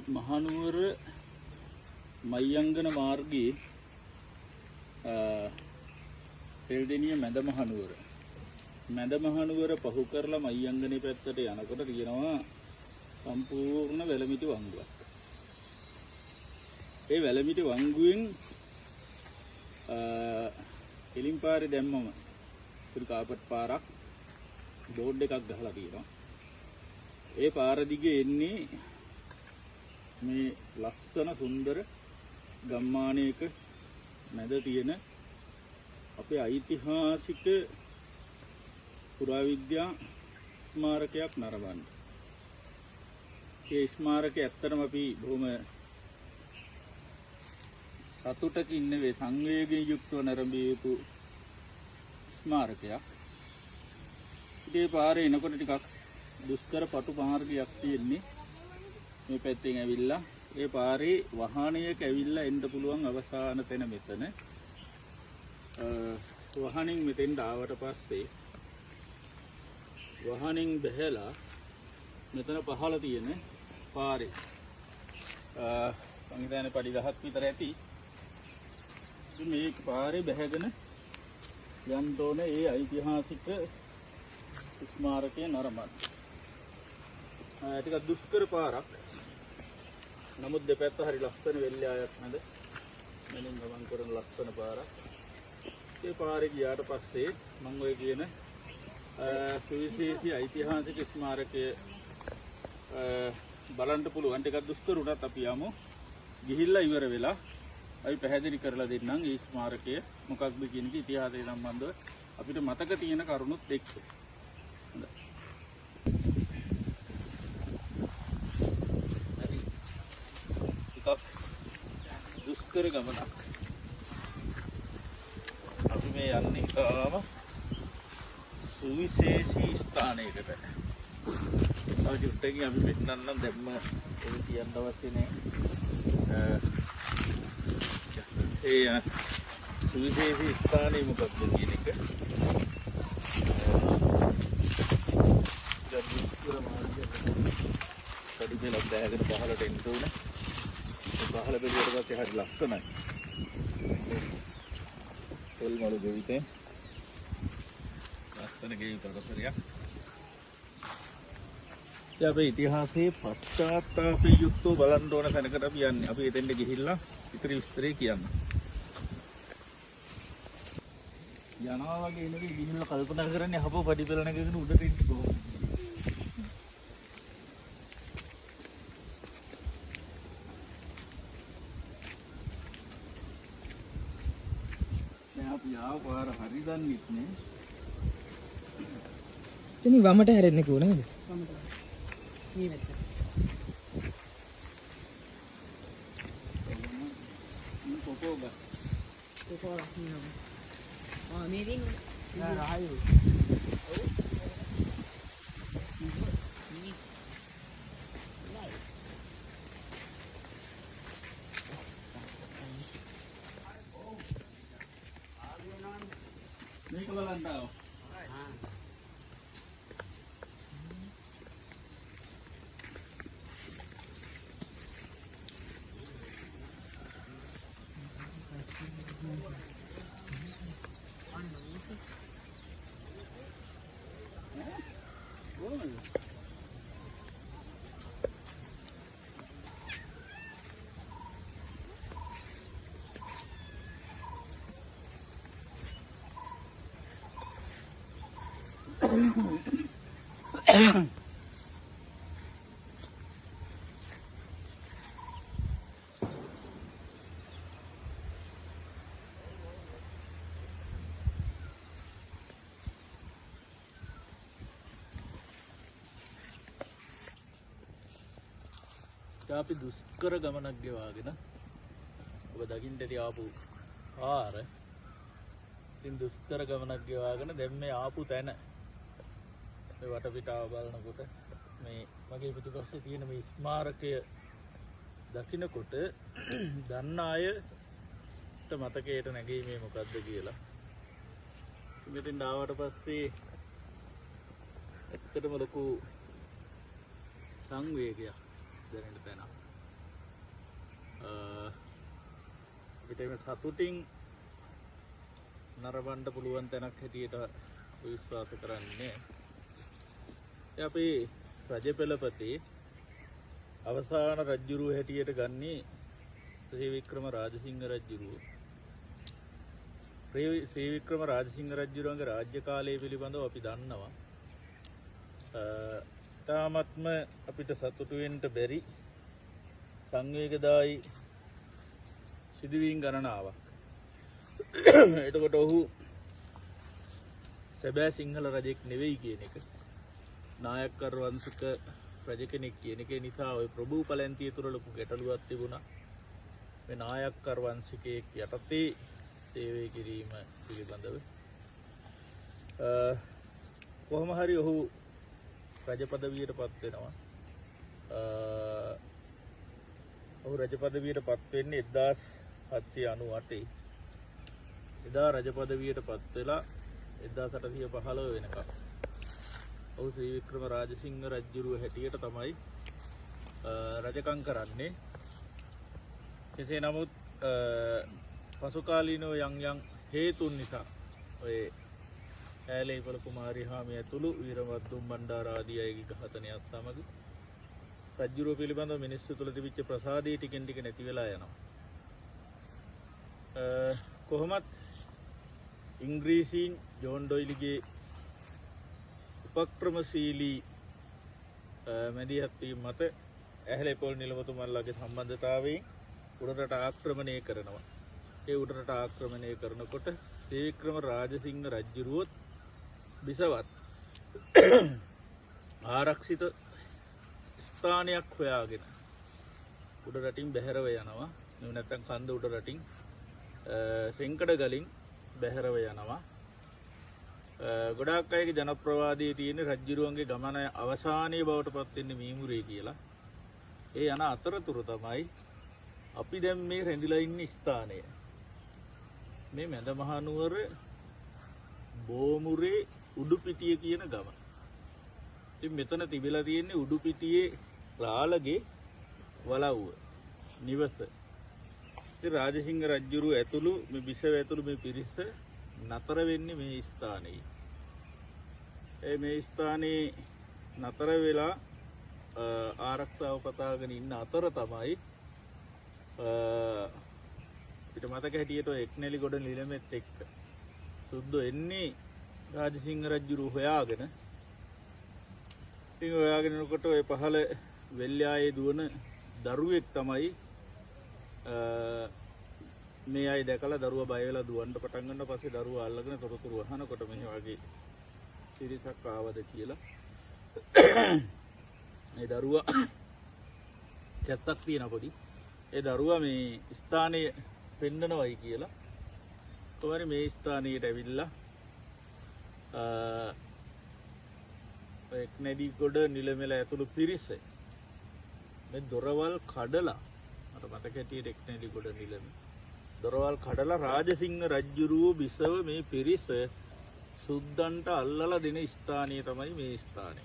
මහනුවර මයංගන මාර්ගයේ පෙල්දෙනිය මැද මහනුවර පහු කරලා මයංගනේ පැත්තට යනකොට තියෙනවා සම්පූර්ණ වැලමිටි වංගුවක්. ඒ වැලමිටි වංගුවෙන් එලින් පාරේ දැම්මම පුඩි කාපට් පාරක් බෝඩ් එකක් ගහලා තියෙනවා. ඒ පාර දිගේ එන්නේ මේ ලස්සන සුන්දර ගම්මානයක මැද තියෙන අපේ ඓතිහාසික පුරාවිද්‍යා ස්මාරකයක් නරඹන්න. ඒ ස්මාරකය ඇත්තටම අපි බොහොම සතුටකින් නෙවෙයි සංවේගයෙන් යුක්තව නරඹිය යුතු ස්මාරකයක්. ඉතින් ඒ පාරේ එනකොට ටිකක් දුෂ්කර පටු මාර්ගයක් තියෙන්නේ. මේ පැත්තෙන් ඇවිල්ලා ඒ පාරේ වාහනයක ඇවිල්ලා එන්න පුළුවන් අවසාන තැන මෙතන. වාහනින් මෙතෙන්ට ආවට පස්සේ වාහනින් බැහැලා මෙතන පහළ තියෙන පාරේ මම හිතන්නේ පඩි 10ක් විතර ඇති. මේ පාරේ බැහැගෙන යන්න ඕනේ ඒ ඓතිහාසික ස්මාරකය නරඹන්න. ටිකක් දුෂ්කර පාරක්. නමුත් දෙපැත්ත හරි ලස්සන වෙල්යායක් මැද මෙලින් ගමන් කරන ලස්සන පාරක්. ඒ පාරේ ගියාට පස්සේ මම ඔය කියන සුවිශේෂී ඓතිහාසික ස්මාරකය බලන්න පුළුවන්. ටිකක් දුෂ්කර උනත් අපි යමු. ගිහිල්ලා ඉවර වෙලා අපි පැහැදිලි කරලා දෙන්නම් මේ ස්මාරකය මොකක්ද කියන ඉතිහාසය සම්බන්ධව අපිට මතක තියෙන කරුණුත් එක්ක. හරි. ටිකක් දුෂ්කර ගමනක්. අපි මේ යන්නේ තාම සුවිශේෂී ස්ථානයකට. තව චුට්ටකින් අපි පෙන්නන්නම් දැම්ම ඒක කියන්න අවශ්‍ය නැහැ. ඒ සුවිශේෂී ස්ථානය මොකක්ද කියන එක. පඩි පෙළක් දැහැගෙන පහළට එන්න ඕනේ. පහළ බෙදුවට පස්සේ හරි ලස්සනයි. තෙල් මළු දෙවිතෙන් ලස්සන ගේ පරතරයක්. ඉතින් අපේ ඉතිහාසයේ පශ්චාත්තාපී යුක්තව බලන්න ඕන තැනකට අපි යන්නේ. අපි එතෙන්ට ගිහිල්ලා ඉතිරි විස්තරේ කියන්න. යනවා වගේ නෙවෙයි ගිහිල්ලා කල්පනා කරන්නේ අපෝ පඩි පෙළ නැගගෙන උඩට ඉන්න කොහොමද? අපි ආව පාර හරි දන්නෙත් නේ. ඉතින් වමට හැරෙන්නේ කොහොමද නේද? වමට. මේ වැත්ත. මේ කොපෝගා. කොපෝගා කියනවා. මේ දින නෑ රායු. ඔව්. මේක බලන්න ආව. අපි දුෂ්කර ගමනක් ගෙවාගෙන ඔබ දකින්න ඇති ආපු පාර. ඉතින් දුෂ්කර ගමනක් ගෙවාගෙන දැන් මේ ආපු තැන මේ වටපිටාව බලනකොට මේ මගේ පිටිපස්සේ තියෙන මේ ස්මාරකය දකින්නකොට දන්න අයට මතකයට නැගෙයි මේ මොකද්ද කියලා. මෙතෙන් ආවට පස්සේ ඇත්තටම ලොකු සංවේගයක් දැනෙන්න තැනක්. අපිට එහෙම සතුටින් නරඹන්න පුළුවන් තැනක් හැටියට විශ්වාස කරන්නේ. අපි රජපෙළපතේ අවසාන රජුරුව හැටියට ගන්නේ ශ්‍රී වික්‍රම රාජසිංහ රජුරුව. ශ්‍රී වික්‍රම රාජසිංහ රජුරුවන්ගේ රාජ්‍ය කාලය පිළිබඳව අපි දන්නවා. තාමත්ම අපිට සතුටු වෙන්න බැරි සංවේගදායි සිදුවීම් ගණනාවක්. එතකොට ඔහු සැබෑ සිංහල රජෙක් නෙවෙයි කියන එක, නායක්කර වංශික රජ කෙනෙක් කියන එක නිසා ওই ප්‍රභූ පැලැන්තිය තුර ලොකු ගැටලුවක් තිබුණා. මේ නායක්කර වංශිකයෙක් යටතේ සේවය කිරීම පිළිබඳව කොහොම හරි ඔහු රජ පදවියට පත් වෙනවා. ඔහු රජ පදවියට පත් වෙන්නේ 1798. එදා රජ පදවියට පත් වෙලා 1815 වෙනකම් ඔහු ශ්‍රී වික්‍රම රාජසිංහ රජුරුව හැටියට තමයි රජකම් කරන්නේ. කෙසේ නමුත් පසු කාලීනව යම් හේතුන් නිසා ඔය ඈලේපල කුමාරි හාමිය ඇතුළු වීරවද්දුම් බණ්ඩාර ආදී අයගේ ඝාතනයත් සමග රජුරුව පිළිබඳව මිනිස්සු තුළ තිබිච්ච ප්‍රසාදය ටිකෙන් ටික නැති වෙලා යනවා. කොහොමත් ඉංග්‍රීසීන් ජෝන් ඩොයිලිගේ උපක්‍රමශීලී මැදිහත් වීම මත ඇහැලේපොළ නිලමතුමන්ලාගේ සම්බන්ධතාවයෙන් උඩරට ආක්‍රමණය කරනවා. ඒ උඩරට ආක්‍රමණය කරනකොට ශ්‍රී වික්‍රම රාජසිංහ රජුරුවත් බිසවත් ආරක්ෂිත ස්ථානයක් හොයාගෙන උඩරටින් බැහැරව යනවා. නෙව නැත්තම් කන්ද උඩරටින් සෙන්කඩ ගලින් බැහැරව යනවා. ගොඩාක් අයගේ ජනප්‍රවාදයේ තියෙන රජුරුවන්ගේ ගමන අවසානයේ බවට පත් වෙන්නේ මීමුරේ කියලා. ඒ යන අතරතුර තමයි අපි දැන් මේ රැඳිලා ඉන්න ස්ථානය. මේ මැදමහනුවර බෝමුරේ උඩුපිටිය කියන ගම. ඉතින් මෙතන තිබිලා තියෙන්නේ උඩුපිටියේ රාළගේ වලව්ව නිවස. ඉතින් රාජසිංහ රජුරුව ඇතුළු මේ බිසව ඇතුළු මේ පිරිස නතර වෙන්නේ මේ ස්ථානයේ. මේ ස්ථානයේ නතර වෙලා ආරක්ෂාව පතාගෙන ඉන්න අතර තමයි පිට මතක හැටියට එක්නැලි ගොඩ නිලමෙත් එක්ක සුද්දෝ එන්නේ රාජසිංහ රජුරුව හොයාගෙන. ඉතින් හොයාගෙන යනකොට ඔය පහළ වෙල්යායේ දුවන දරුවෙක් තමයි මේ අය දැකලා දරුවා බය වෙලා දුවන්න පටන් ගන්න. පස්සේ දරුවා අල්ලගෙන තොරතුරු අහනකොට මෙහි වගේ පිරිසක් ආවද කියලා. ඒ දරුවා කැත්තක් තියෙන පොඩි. ඒ දරුවා මේ ස්ථානයේ පෙන්නනවයි කියලා. කොහොමද මේ ස්ථානයට ඇවිල්ලා එක්නැඩි ගොඩ නිලමෙල ඇතුළු පිරිස මේ දොරවල් කඩලා, මට මතක හැටියට එක්නැඩි ගොඩ නිලමෙල දොරවල් කඩලා රාජසිංහ රජුරුව බිසව මේ පිරිස සුද්දන්ට අල්ලලා දෙන ස්ථානය තමයි මේ ස්ථානය.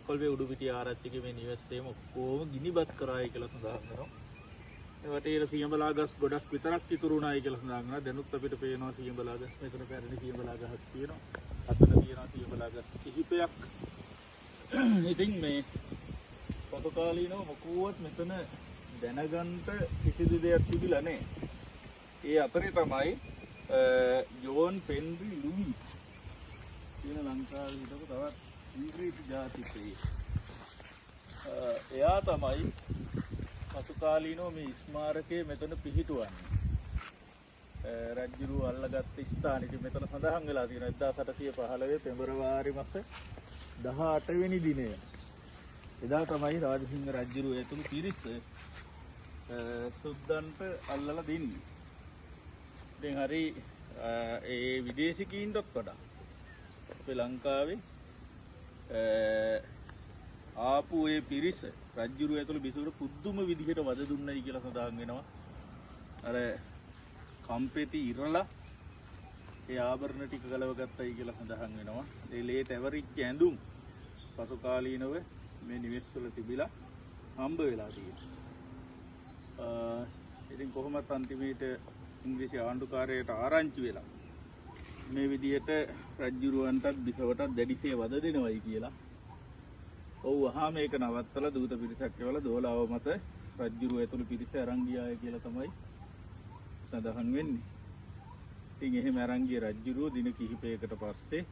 කොල්බේ උඩුපිටිය ආරච්චිගේ මේ නිවසේම ඔක්කොම ගිනිබත් කරායි කියලා සඳහන් වෙනවා. ඒ වටේට සියඹලා ගස් ගොඩක් විතරක් ඉතුරු වුණායි කියලා සඳහන් වෙනවා. දැනුත් අපිට පේනවා සියඹලා ගස්. මෙතන පැරණි සියඹලා ගහක් තියෙනවා. අතන තියෙනවා සියඹලා ගස් කිහිපයක්. ඉතින් මේ පසු කාලීනව මොකුවත් මෙතන දැනගන්න කිසිදු දෙයක් තිබිලා නැහැ. ඒ අතරේ තමයි ජෝන් පෙන්රි ලුයි කියන ලංකාවේ හිටපු තවත් ඉංග්‍රීසි ජාතිකයෙක්. එයා තමයි පසු කාලීනව මේ ස්මාරකය මෙතන පිහිටුවන්නේ. රජුරුව අල්ලගත්ත ස්ථානෙ ඉතින් මෙතන සඳහන් වෙලා තියෙනවා 1815 පෙබරවාරි මාස 18 වෙනි දිනය. එදා තමයි රාජසිංහ රජුරුව ඇතුළු පිරිස සුද්දන්ට අල්ලලා දෙන්නේ. ඉතින් හරි ඒ විදේශිකයින්ටත් වඩා අපේ ලංකාවේ ආපු ඒ පිරිස රජුරුව ඇතුළු බිසවට පුදුම විදිහට වද දුන්නයි කියලා සඳහන් වෙනවා. අර කම්පෙති ඉරලා ඒ ආභරණ ටික ගලව ගත්තයි කියලා සඳහන් වෙනවා. ඒ ලේ තැවරිච්ච ඇඳුම් පසු කාලීනව මේ නිවෙස්වල තිබිලා හම්බ වෙලා තියෙනවා. ඉතින් කොහොමත් අන්තිමේට ඉංග්‍රීසි ආණ්ඩුකාරයට ආරංචි වෙලා මේ විදිහට රජ්ජුරුවන්ටත් බිසවටත් දැඩිසේ වද දෙනවයි කියලා. ඔව් අහා මේක නවත්තලා දූත පිරිසක් එවලා දෝලාව මත රජ්ජුරුව ඇතුළු පිරිස අරන් ගියාය කියලා තමයි සඳහන් වෙන්නේ. ඉතින් එහෙම අරන් ගිය රජ්ජුරුව දින කිහිපයකට පස්සේ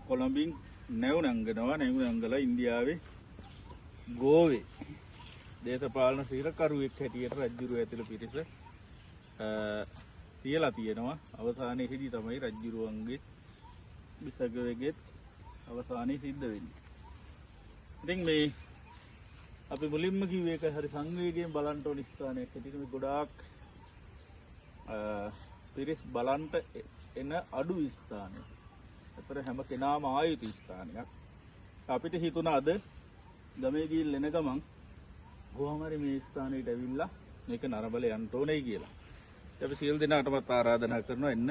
කොළඹින් නැවුනංගනවා. නැවුනංගලා ඉන්දියාවේ ගෝවේ දේශපාලන සිරකරුවෙක් හැටියට රජ්ජුරුව ඇතුළු පිරිස තියලා තියෙනවා. අවසානයේදී තමයි රජ්ජුරුවන්ගේ බිසගවෙගෙත් අවසානයේ සිද්ධ වෙන්නේ. ඉතින් මේ අපි මුලින්ම කිව්වේ ඒක හරි සංවේගයෙන් බලන්න ඕන ස්ථානයක් හැටියට මේ ගොඩාක් පිරිස් බලන්ට එන අඩු ස්ථානයක්. අතර හැම කෙනාම ආයුතු ස්ථානයක්. අපිට හිතුණා අද ගමේ ගිහින් එන ගමන් කොහොම හරි මේ ස්ථානෙට ඇවිල්ලා මේක නරඹල යන්න ඕනේ කියලා. අපි සියලු දෙනාටමත් ආරාධනා කරනවා එන්න.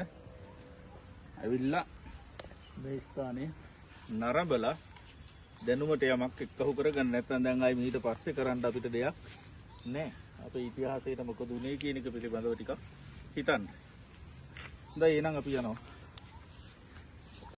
ඇවිල්ලා මේ ස්ථානේ නරඹලා දැනුමට යමක් එක්කහු කරගන්න. නැත්නම් දැන් ආයි මීට පස්සේ කරන්න අපිට දෙයක් නැහැ. අපේ ඉතිහාසයට මොකද උනේ කියන එක පිළිබඳව ටිකක් හිතන්න. හොඳයි එහෙනම් අපි යනවා.